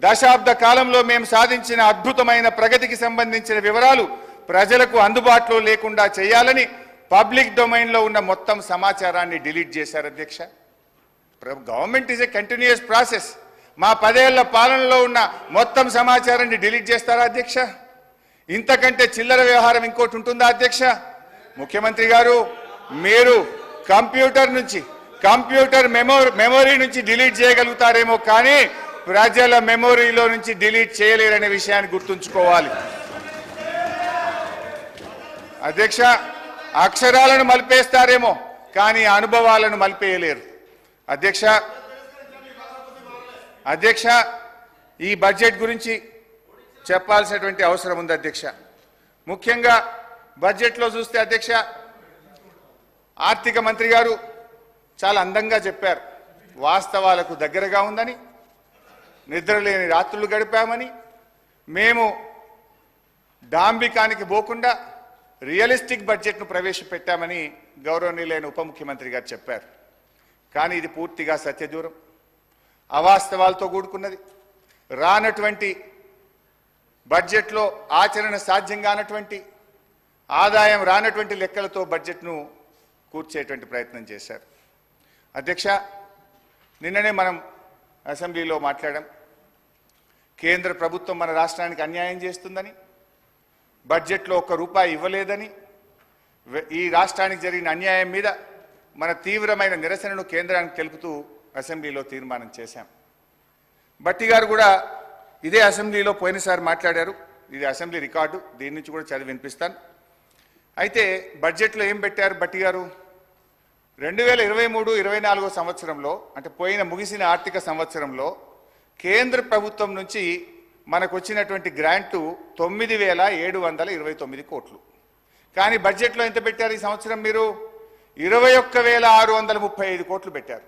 దశాబ్ద కాలంలో మేము సాధించిన అద్భుతమైన ప్రగతికి సంబంధించిన వివరాలు ప్రజలకు అందుబాటులో లేకుండా చేయాలని పబ్లిక్ డొమైన్లో ఉన్న మొత్తం సమాచారాన్ని డిలీట్ చేశారు అధ్యక్ష. Government is a continuous process. మా 10 ఏళ్ల పాలనలో ఉన్న మొత్తం సమాచారాన్ని డిలీట్ చేస్తారా అధ్యక్ష? ఇంతకంటే చిల్లర వ్యవహారం ఇంకోటి ఉంటుందా అధ్యక్ష? ముఖ్యమంత్రి గారు, మీరు కంప్యూటర్ మెమొరీ నుంచి డిలీట్ చేయగలుగుతారేమో కానీ ప్రజల మెమొరీలో నుంచి డిలీట్ చేయలేరనే విషయాన్ని గుర్తుంచుకోవాలి అధ్యక్ష. అక్షరాలను మలిపేస్తారేమో కానీ అనుభవాలను మలిపేయలేరు అధ్యక్ష. ఈ బడ్జెట్ గురించి చెప్పాల్సినటువంటి అవసరం ఉంది అధ్యక్ష. ముఖ్యంగా బడ్జెట్లో చూస్తే అధ్యక్ష, ఆర్థిక మంత్రి గారు చాలా అందంగా చెప్పారు. వాస్తవాలకు దగ్గరగా ఉందని, నిద్రలేని రాత్రులు గడిపామని, మేము డాంబికానికి పోకుండా రియలిస్టిక్ బడ్జెట్ను ప్రవేశపెట్టామని గౌరవనీయులైన ఉప ముఖ్యమంత్రి గారు చెప్పారు. కానీ ఇది పూర్తిగా సత్యదూరం, అవాస్తవాలతో కూడుకున్నది. రానటువంటి బడ్జెట్లో ఆచరణ సాధ్యం కానటువంటి, ఆదాయం రానటువంటి లెక్కలతో బడ్జెట్ను కూర్చేటువంటి ప్రయత్నం చేశారు అధ్యక్ష. నిన్ననే మనం అసెంబ్లీలో మాట్లాడాం. కేంద్ర ప్రభుత్వం మన రాష్ట్రానికి అన్యాయం చేస్తుందని, బడ్జెట్లో ₹1 ఇవ్వలేదని, ఈ రాష్ట్రానికి జరిగిన అన్యాయం మీద మన తీవ్రమైన నిరసనను కేంద్రానికి తెలుపుతూ అసెంబ్లీలో తీర్మానం చేశాం. భట్టి గారు కూడా ఇదే అసెంబ్లీలో పోయినసారి మాట్లాడారు. ఇది అసెంబ్లీ రికార్డు, దీని నుంచి కూడా చదివి వినిపిస్తాను. అయితే బడ్జెట్లో ఏం పెట్టారు భట్టి గారు? 2023-24 సంవత్సరంలో, అంటే ముగిసిన ఆర్థిక సంవత్సరంలో కేంద్ర ప్రభుత్వం నుంచి మనకు వచ్చినటువంటి గ్రాంటు 9,729 కోట్లు. కానీ బడ్జెట్లో ఎంత పెట్టారు ఈ సంవత్సరం? మీరు 21,635 కోట్లు పెట్టారు.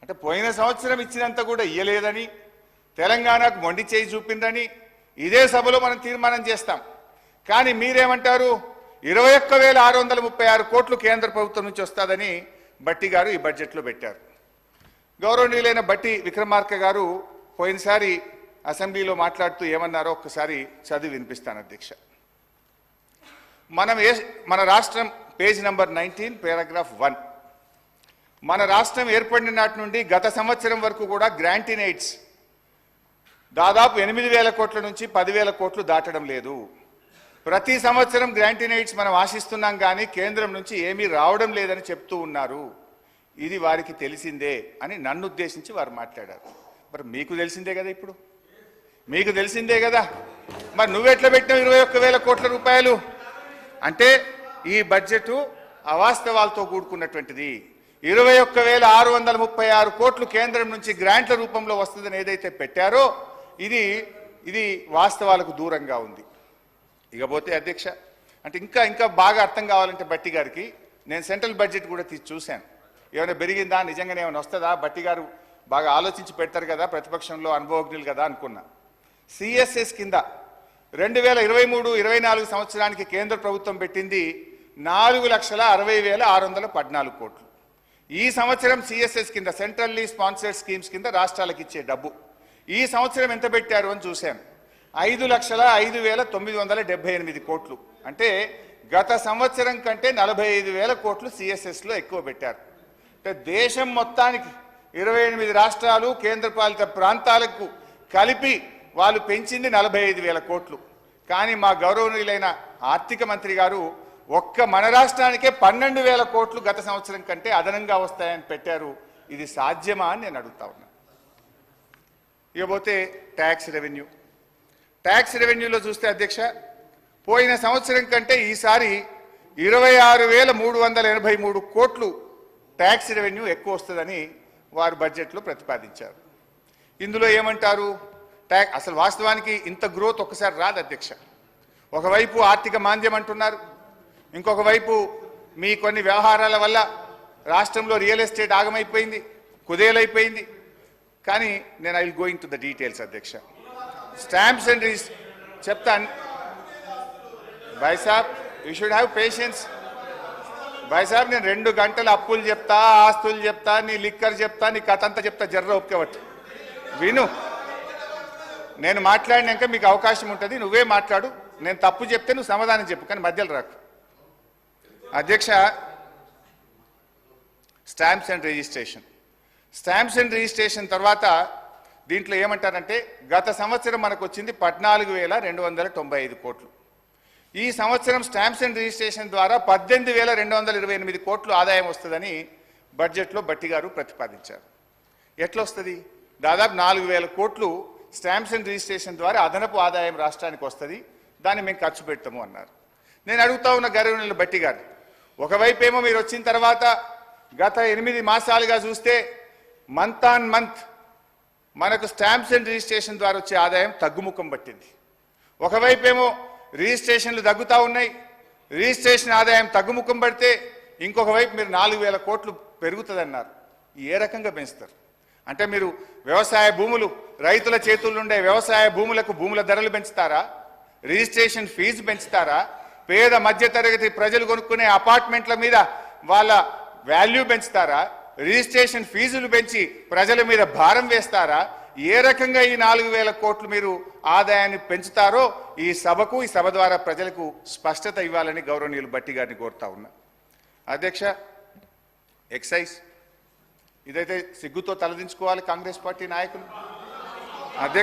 అంటే పోయిన సంవత్సరం ఇచ్చినంత కూడా ఇయ్యలేదని, తెలంగాణకు మొండి చేయి చూపిందని ఇదే సభలో మనం తీర్మానం చేస్తాం. కానీ మీరేమంటారు? 21,636 కోట్లు కేంద్ర ప్రభుత్వం నుంచి వస్తుందని భట్టి గారు ఈ బడ్జెట్లో పెట్టారు. గౌరవనీయులైన భట్టి విక్రమార్క గారు పోయినసారి అసెంబ్లీలో మాట్లాడుతూ ఏమన్నారో ఒక్కసారి చదివి వినిపిస్తాను అధ్యక్ష. మన రాష్ట్రం పేజ్ నంబర్ 19 పారాగ్రాఫ్ 1. మన రాష్ట్రం ఏర్పడిన నాటి నుండి గత సంవత్సరం వరకు కూడా గ్రాంట్ ఇన్ ఎయిడ్స్ దాదాపు 8,000 కోట్ల నుంచి 10,000 కోట్లు దాటడం లేదు. ప్రతి సంవత్సరం గ్రాంట్ ఇన్ ఎయిడ్స్ మనం ఆశిస్తున్నాం కానీ కేంద్రం నుంచి ఏమీ రావడం లేదని చెప్తూ ఉన్నారు. ఇది వారికి తెలిసిందే అని నన్ను ఉద్దేశించి వారు మాట్లాడారు. మరి మీకు తెలిసిందే కదా, ఇప్పుడు మీకు తెలిసిందే కదా. మరి నువ్వెట్లా పెట్టినావు 21,000 కోట్ల రూపాయలు? అంటే ఈ బడ్జెట్ అవాస్తవాలతో కూడుకున్నటువంటిది. 21,636 కోట్లు కేంద్రం నుంచి గ్రాంట్ల రూపంలో వస్తుందని ఏదైతే పెట్టారో ఇది వాస్తవాలకు దూరంగా ఉంది. ఇకపోతే అధ్యక్ష, అంటే ఇంకా బాగా అర్థం కావాలంటే భట్టి గారికి నేను సెంట్రల్ బడ్జెట్ కూడా తీసి చూశాను. ఏమైనా పెరిగిందా, నిజంగానే ఏమైనా వస్తుందా? భట్టి గారు బాగా ఆలోచించి పెడతారు కదా, ప్రతిపక్షంలో అనుభవజ్ఞులు కదా అనుకున్నా. సిఎస్ఎస్ కింద 2023-24 సంవత్సరానికి కేంద్ర ప్రభుత్వం పెట్టింది 4,60,614 కోట్లు. ఈ సంవత్సరం సిఎస్ఎస్ కింద, సెంట్రల్లీ స్పాన్సర్డ్ స్కీమ్స్ కింద రాష్ట్రాలకు ఇచ్చే డబ్బు ఈ సంవత్సరం ఎంత పెట్టారు అని చూశాను. 5,05,978 కోట్లు. అంటే గత సంవత్సరం కంటే 45,000 కోట్లు సిఎస్ఎస్లో ఎక్కువ పెట్టారు. అంటే దేశం మొత్తానికి 28 రాష్ట్రాలు కేంద్రపాలిత ప్రాంతాలకు కలిపి వాళ్ళు పెంచింది 45,000 కోట్లు. కానీ మా గౌరవనీయులైన ఆర్థిక మంత్రి గారు ఒక్క మన రాష్ట్రానికే 12,000 కోట్లు గత సంవత్సరం కంటే అదనంగా వస్తాయని పెట్టారు. ఇది సాధ్యమా అని నేను అడుగుతా ఉన్నా. ఇకపోతే ట్యాక్స్ రెవెన్యూలో చూస్తే అధ్యక్ష, పోయిన సంవత్సరం కంటే ఈసారి 26,383 కోట్లు ట్యాక్స్ రెవెన్యూ ఎక్కువ వస్తుందని వారు బడ్జెట్లో ప్రతిపాదించారు. ఇందులో ఏమంటారు? అసలు వాస్తవానికి ఇంత గ్రోత్ ఒక్కసారి రాదు అధ్యక్ష. ఒకవైపు ఆర్థిక మాంద్యం అంటున్నారు, ఇంకొక వైపు మీ కొన్ని వ్యవహారాల వల్ల రాష్ట్రంలో రియల్ ఎస్టేట్ ఆగమైపోయింది, కుదేలైపోయింది. కానీ నేను I will going to the details అధ్యక్ష. స్టాంప్స్ అండ్ చెప్తాను భాయ్ సాబ్, యూ షుడ్ హ్యావ్ పేషెన్స్. భాయ్ సాబ్, నేను 2 గంటలు అప్పులు చెప్తా, ఆస్తులు చెప్తా, నీ లిక్కర్ చెప్తా, నీ కథ అంతా చెప్తా, జర్ర ఒప్పుకోవచ్చు. విను నేను మాట్లాడినాక మీకు అవకాశం ఉంటుంది, నువ్వే మాట్లాడు. నేను తప్పు చెప్తే నువ్వు సమాధానం చెప్పు, కానీ మధ్యలో రాకు. అధ్యక్ష, స్టాంప్స్ అండ్ రిజిస్ట్రేషన్ తర్వాత దీంట్లో ఏమంటారంటే గత సంవత్సరం మనకు వచ్చింది 14,295 కోట్లు. ఈ సంవత్సరం స్టాంప్స్ అండ్ రిజిస్ట్రేషన్ ద్వారా 18,228 కోట్లు ఆదాయం వస్తుందని బడ్జెట్లో బట్టి గారు ప్రతిపాదించారు. ఎట్లా వస్తుంది? దాదాపు 4,000 కోట్లు స్టాంప్స్ అండ్ రిజిస్ట్రేషన్ ద్వారా అదనపు ఆదాయం రాష్ట్రానికి వస్తుంది, దాన్ని మేము ఖర్చు పెడతాము అన్నారు. నేను అడుగుతా ఉన్న గౌరవనీయులు బట్టి గారు, ఒకవైపు ఏమో మీరు వచ్చిన తర్వాత గత 8 మాసాలుగా చూస్తే మంత్ ఆన్ మంత్ మనకు స్టాంప్స్ అండ్ రిజిస్ట్రేషన్ ద్వారా వచ్చే ఆదాయం తగ్గుముఖం పట్టింది. ఒకవైపు ఏమో రిజిస్ట్రేషన్లు తగ్గుతూ ఉన్నాయి, రిజిస్ట్రేషన్ ఆదాయం తగ్గుముఖం పడితే ఇంకొక వైపు మీరు 4,000 కోట్లు పెరుగుతుందన్నారు. ఏ రకంగా పెంచుతారు? అంటే మీరు వ్యవసాయ భూములు, రైతుల చేతుల్లో ఉండే వ్యవసాయ భూములకు భూముల ధరలు పెంచుతారా? Registration fee పెంచుతారా? పేద మధ్యతరగతి ప్రజలు కొనుక్కునే అపార్ట్మెంట్ల మీద వాళ్ళ వాల్యూ పెంచుతారా? రిజిస్ట్రేషన్ ఫీజులు పెంచి ప్రజల మీద భారం వేస్తారా? ఏ రకంగా ఈ 4,000 కోట్లు మీరు ఆదాయాన్ని పెంచుతారో ఈ సభకు, ఈ సభ ద్వారా ప్రజలకు స్పష్టత ఇవ్వాలని గౌరవనీయులు బట్టి గారిని కోరుతా ఉన్నా. అధ్యక్ష, ఎక్సైజ్ ఇదైతే సిగ్గుతో తలదించుకోవాలి కాంగ్రెస్ పార్టీ నాయకులు. అధ్యక్ష